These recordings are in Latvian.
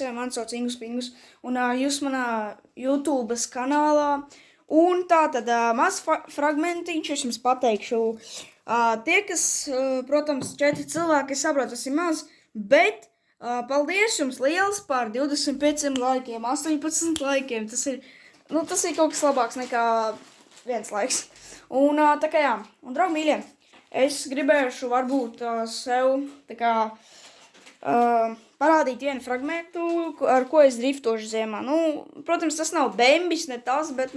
Man sauc Ingus Pingus, un jūs manā YouTube kanālā, un tā tad maz fragmentiņš, es jums pateikšu. Tie, kas, protams, 4 cilvēki, es saprotu, tas ir maz, bet paldies jums liels par 25 laikiem, 18 laikiem, tas ir kaut kas labāks nekā viens laiks. Un tā kā jā, un draugi mīļie, es gribēšu varbūt sev tā kā parādīt vienu fragmentu, ar ko es driftošu ziemā. Protams, tas nav bembis, ne tas, bet,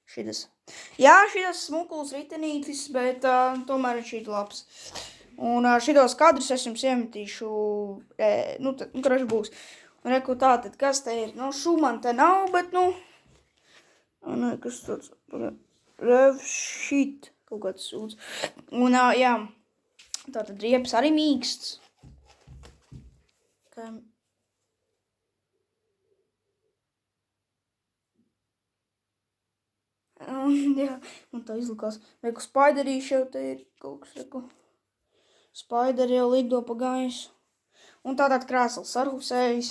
šitas. Jā, šitas smukuls ritenītis, bet tomēr šīt labs. Un šitos kadrus es jums iemetīšu, karš būs. Un reku tā, tad kas te ir? Šuman te nav, bet, kas tāds, shit, kaut kāds sūds. Un, jā, tātad riepas arī mīksts. Jā, man tā izlikās. Reku spaiderīši jau te ir kaut kas, reku. Spaideri jau lido pa gaisu. Un tātad krāsls sarhusējis.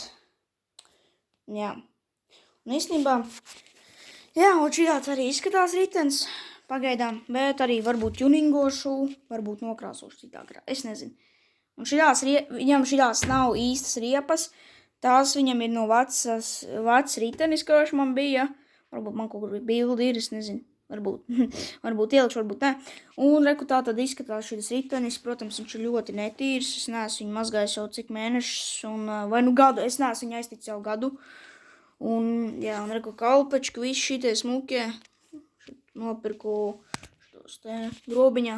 Jā. Un īstenībā, jā, un šitāds arī izskatās ritens pagaidām, bet arī varbūt tuningošu, varbūt nokrāsošu citā krā. Es nezinu. Un viņam šitās nav īstas riepas, tās viņam ir no vecs ritenis, kurš man bija. Varbūt man kaut kur bija bildi ir, es nezinu, varbūt ielikšu, varbūt ne. Un reku tā tad izskatās šitas ritenis, protams, viņš ir ļoti netīrs, es neesmu viņu mazgājis jau cik mēnešus, un vai gadu, es neesmu viņu aizticis jau gadu. Un, jā, un reku kalpečku, visi šitie smukie, nopirku šitos te grobiņā.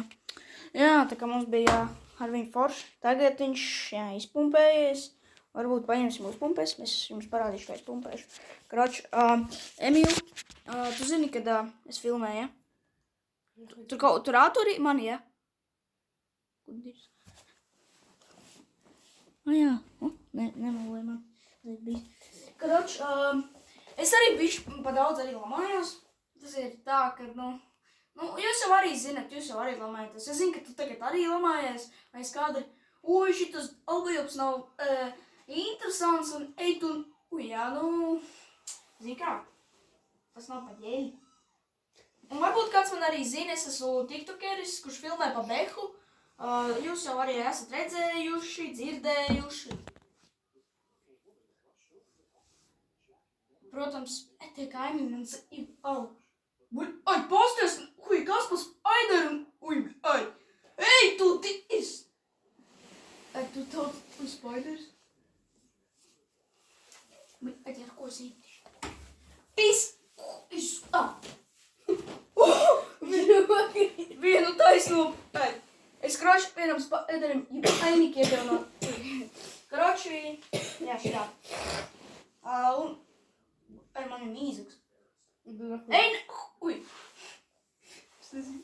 Jā, tā kā mums bija ar viņu forši. Tagad viņš, jā, izpumpējies. Varbūt paņemsim uzpumpēs. Es jums parādīšu, kā es pumpēšu. Kroč, Emīl, tu zini, kad es filmēju, ja? Tur āturi mani, ja? Jā. Nemalēju man. Kroč, es arī bišķi pa daudz arī lamājos. Tas ir tā, ka, jūs jau arī zinat, jūs jau arī lamājaties. Es zinu, ka tu tagad arī lamājies aiz kadri. Šitas algojops nav interesants un jā, zini kā, tas nav pa ģēļi. Un varbūt kāds man arī zina, es esmu tiktokeris, kurš filmē pa behu. Jūs jau arī esat redzējuši, dzirdējuši. Protams, tie kaimiņi man ai, pasties, kas pa spaideru, ai, ej, tu tis! Ai, tu taut, spaiders? Ai, ar ko es ītišu? Pis! Vienu taisno, ai, es kroči vienam spaiderim, ainīgi iedēju no, kroči, jā, šitā. Un, ai, man ir mīzuks. Ej, es nezinu.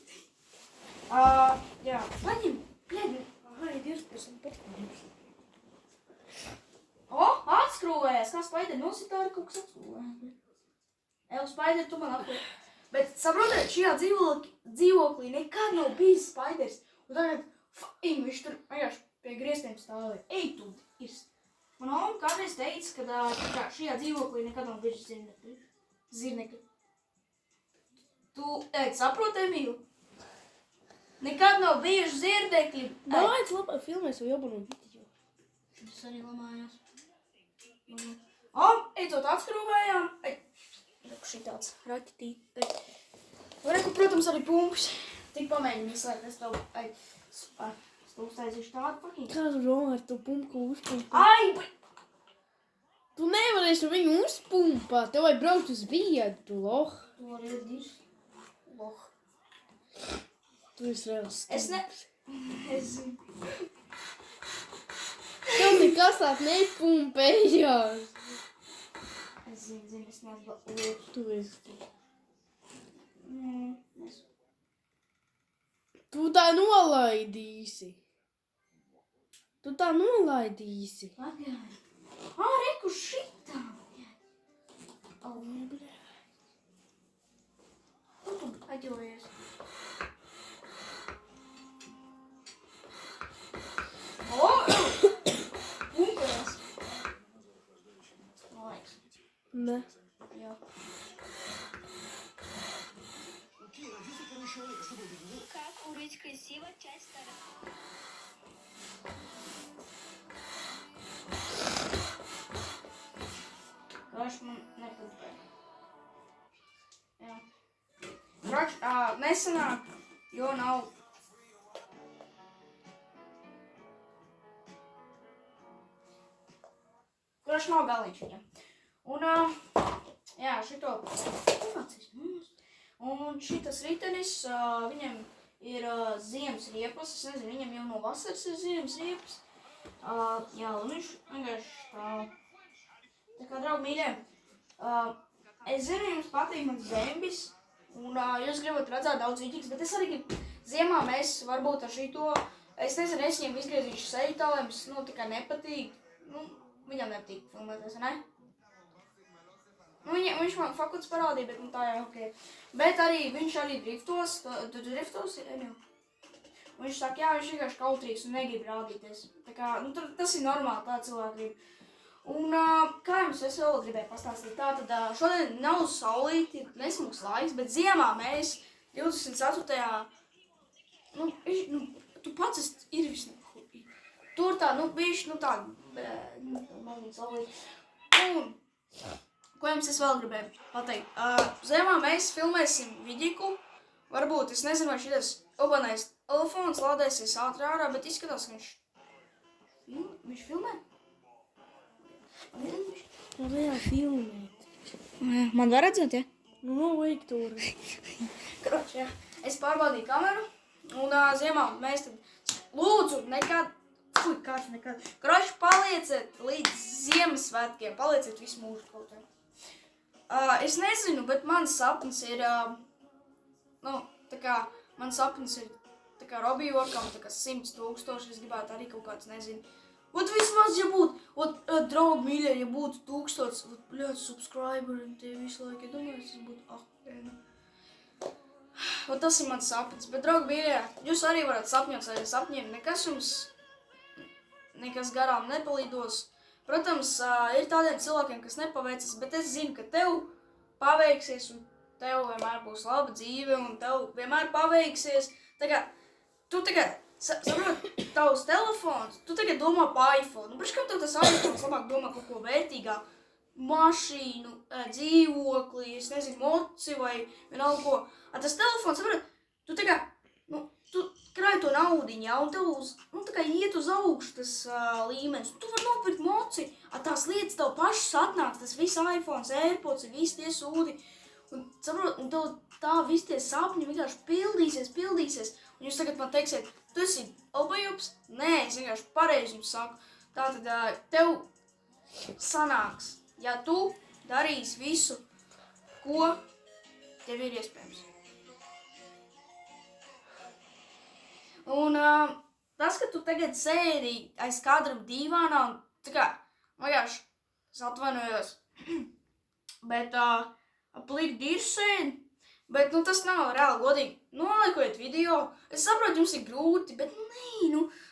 Jā, paņem, pļēdi. Ai, Dievs, pēc man patkārījums. Atskrūvējies, kā spaideri nositā arī kaut kas atskrūvējies. Spaideri, tu man apkārt. Bet, saprotiet, šajā dzīvoklī nekad nav bijis spaiders. Un tagad, viņš tur vienkārši pie griestiem stāvēja. Ej, tu ir. Man oma kādreiz teica, ka šajā dzīvoklī nekad nav bijis zirnekļi. Tu, saproti, Emīl? Nekad nav bijuši zirdekļi. Dāc, labāk filmēs vai jobanu video. Tas arī lamājās. Eitot atskrūvējām. Reku šitāds rakitīt. Reku, protams, arī pumps. Tik pamēģini izslēgt, es tev, es tev uztaisīšu tādu pakīnu. Kā tu domā ar to pumpu uzpumpāt? Ai, bet! Tu nevarēsi viņu uzpumpāt, tev vajag braukt uz vietu, tu loh. Tu arī ir loh. Tu esi reāls stūps. Es zinu. Tev nekas tād nepumpējās. Es zinu, es neesmu. Tu esi stūps. Es. Tu tā nolaidīsi. Pagāj. Reku šitā. Blē. Tu aģojies. Pumpēs. Ne. Jā. Как урыть красиво часть стара. Kroč man nepatīk. Jā. Kroč, nesanāk, jo nav. Kroč nav galīgs viņam. Un, jā, šito. Un šitas ritenis, viņam ir ziemas riepas. Es nezinu, viņam jau no vasaras ir ziemas riepas. Jā, un viņš vienkārši tā. Tā kā, draugi mīļie, es zinu, jums patīk mans zembis, un jūs gribat redzēt daudz vidīgs, bet es arī gribu, ziemā mēs varbūt ar šito, es nezinu, es viņam izgriezīšu seju tā, lai mums, tikai nepatīk, viņam nepatīk filmēties, ne? Viņš man fakults parādīja, bet tā jau ok. Bet arī viņš arī driftos, tu driftos, Emil? Un viņš saka, jā, viņš vienkārši kautrīgs un negrib rādīties. Tā kā, tas ir normāli, tā cilvēki grib. Un kā jums es vēl gribēju pastāstīt, tātad šodien nav saulīti, nesmuks laiks, bet ziemā mēs 24. Tu pats ir visnāk. Tur tā, bišķi, tā, mazliet saulīti. Un, ko jums es vēl gribēju pateikt? Ziemā mēs filmēsim vidiku, varbūt, es nezinu, vai šitas obanais telefons lādēsies ātri ārā, bet izskatās, ka viņš filmē. Jā, filmēt. Man var redzēt, ja? Vajag tur. Kroč, jā. Es pārbaudīju kameru, un ziemā mēs tad lūdzu nekad, Kroč, palieciet līdz Ziemassvētkiem, palieciet visu mūžu kaut kā. Es nezinu, bet mans sapnis ir, mans sapnis ir, Robiju Orkam, 100 000, es gribētu arī kaut kāds, nezinu. Ot vismaz, ja būtu, draugi mīļie, ja būtu 1000, bļāt, subscriberi, un tie visu laiku, ja domāju, tas būtu, Ot tas ir mans sapnis, bet, draugi mīļie, jūs arī varat sapņot saviem sapņiem, nekas garām nepalīdos. Protams, ir tādiem cilvēkiem, kas nepaveicas, bet es zinu, ka tev paveiksies, un tev vienmēr būs laba dzīve, un tev vienmēr paveiksies. Tu tagad, saprot, tavs telefons, tu tagad domā pa iPhone. Kam tev tas iPhones labāk domā kaut ko vērtīgāk? Mašīnu, dzīvokli, es nezinu, moci vai vienalga ko. Tas telefons, saprot, tu tagad, tu krāj to naudiņu, ja, un tev iet uz augšu tas līmenis. Tu vari nopirkt moci, tās lietas tev pašas atnāks, tas viss iPhones, AirPods, visi tie sūdi. Un, saprot, un tev tā visi tie sapņi vienkārši pildīsies. Un jūs tagad man teiksiet, tu esi obajups? Nē, es vienkārši pareizi jums saku. Tātad tev sanāks, ja tu darīsi visu, ko tev ir iespējams. Un tas, ka tu tagad sēdi aiz kadra dīvānā, un vienkārši, es atvainojos, bet plīgi dirsēdi, bet, tas nav reāli godīgi. Nolaikojiet video. Es saprotu, jums ir grūti, bet,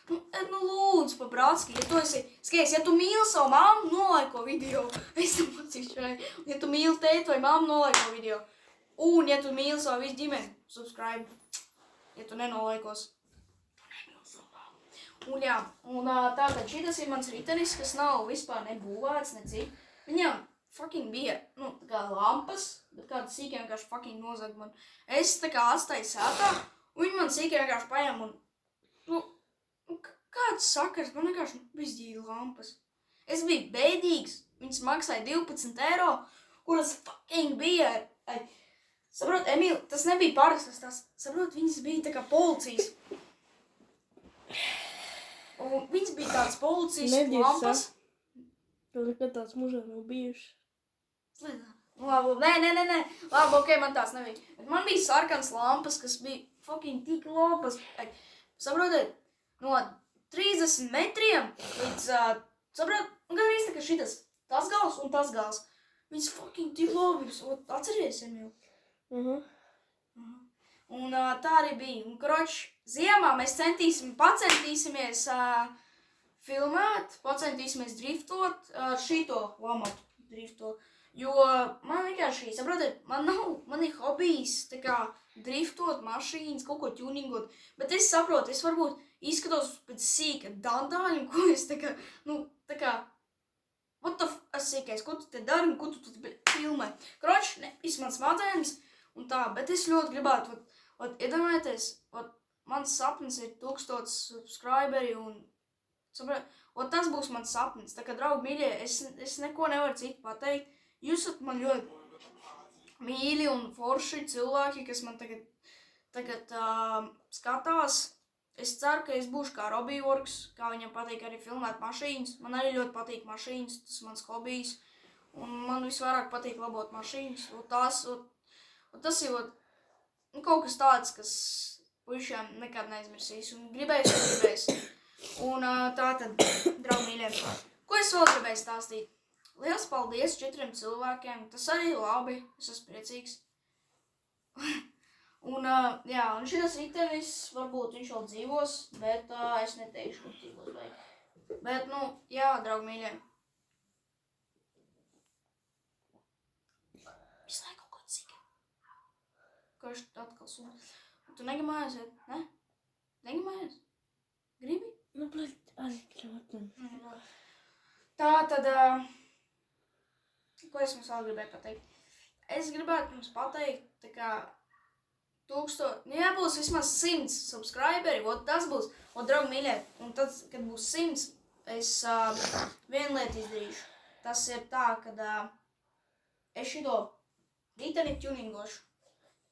lūdzu, pa bratski, ja tu esi, skaties, ja tu mīli savu mammu, nolaiko video. Es tam atzīšu, ja tu mīli tēti vai mammu, nolaiko video. Un, ja tu mīli savu visu ģimeni, subscribe. Ja tu nenolaikos, tu nemīli savu mammu. Un jā, tātad šitas ir mans ritenis, kas nav vispār nebūvēts, necik. Viņam fucking bija, lampas, bet kāda sīkie vienkārši fucking nozag man. Es atstāju sētā, un viņi man sīkie vienkārši paņem un, kāds sakars, man vienkārši bišķīgi lampas. Es biju bēdīgs, viņas maksāja 12 €, kuras fucking bija, saprot, Emīl, tas nebija parastas, saprot, viņas bija tā kā policijas. Un viņas bija tādas policijas lampas. Kad tāds mūžā nav bijuši. Labi, nē. Labi, ok, man tās nebija. Bet man bija sarkanas lampas, kas bija fucking tik labas. Saprotiet, no 30 metriem līdz, saprot, gan arī tā, ka šitas, tas gals un tas gals. Viņas fucking tik labas, atceries, Emil? Un tā arī bija. Un, kroč, ziemā mēs pacentīsimies filmēt, pacentīsimies driftot ar šito lamatu driftot. Jo man vienkārši, saprotiet, man ir hobijs, tā kā driftot mašīnas, kaut ko tuningot, bet es saprotu, es varbūt izskatos pēc sīka dandāņu, ko es tā kā, what the sīkais, ko tu te dari un ko tu filmē. Kroč, viss mans smadzenes un tā, bet es ļoti gribētu, iedomājieties, mans sapnis ir 1000 subscriberi un, saprot, tas būs mans sapnis. Tā kā, draugi mīļie, es neko nevaru citu pateikt. Jūs esat man ļoti mīļi un forši cilvēki, kas man tagad skatās. Es ceru, ka es būšu kā Robbie-Works, kā viņam patīk arī filmēt mašīnas. Man arī ļoti patīk mašīnas, tas ir mans hobijs. Un man visvairāk patīk labot mašīnas. Tas ir kaut kas tāds, kas puišiem nekad neizmirsīs. Un gribēs. Un tātad, draugi mīļie, ko es vēl gribēju stāstīt? Liels paldies 4 cilvēkiem, tas arī labi, es esmu priecīgs. Un šitas ritenis, varbūt viņš vēl dzīvos, bet es neteikšu, kur dzīvos vajag. Bet, draugi mīļie. Visu laiku kaut ko cik. Ko es atkal sunu? Tu negamājies, ne? Negamājies? Gribi? Nu, blēd, arī ļoti. Tā tad, ko es mums vēl gribēju pateikt? Es gribētu jums pateikt, tā kā 1000, jābūs vismaz 100 subscriberi, tas būs, draugi mīļie, un tad, kad būs 100, es vienu lietu izdarīšu. Tas ir tā, kad es šito riteni tuningošu.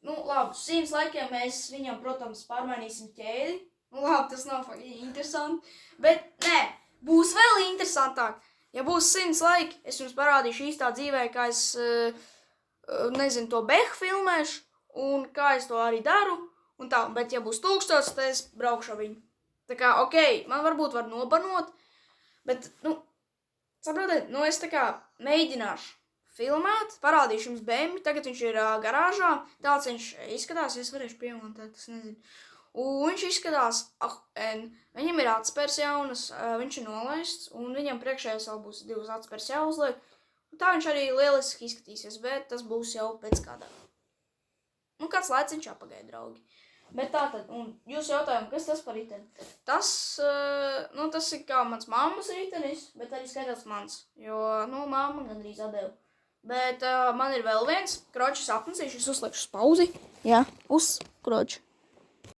Labi, 100 laikiem mēs viņam, protams, pārmainīsim ķēdi. Labi, tas nav interesanti, bet nē, būs vēl interesantāk. Ja būs 100 laiki, es jums parādīšu īstā dzīvē, kā es, to Behu filmēšu, un kā es to arī daru, un tā, bet ja būs 1000, tad es braukšu ar viņu. Tā kā, man varbūt var nobanot, bet, saprotiet, es tā kā mēģināšu filmēt, parādīšu jums BMW, tagad viņš ir garāžā, tāds viņš izskatās, es varēšu piemontēt, es nezinu. Un viņš izskatās, viņam ir atspērs jaunas, viņš ir nolaists, un viņam priekšējais vēl būs 2 atspērs jāuzliek. Un tā viņš arī lieliski izskatīsies, bet tas būs jau pēc kādā. Kāds laiciņš jāpagaida, draugi. Bet tātad, un jūs jautājumi, kas tas par riteni? Tas ir kā mans mammas ritenis, bet arī skaitās mans, jo, mamma gandrīz atdeva. Bet man ir vēl viens kroču sapnis, es uzliekšu uz pauzi. Jā, uz kroču.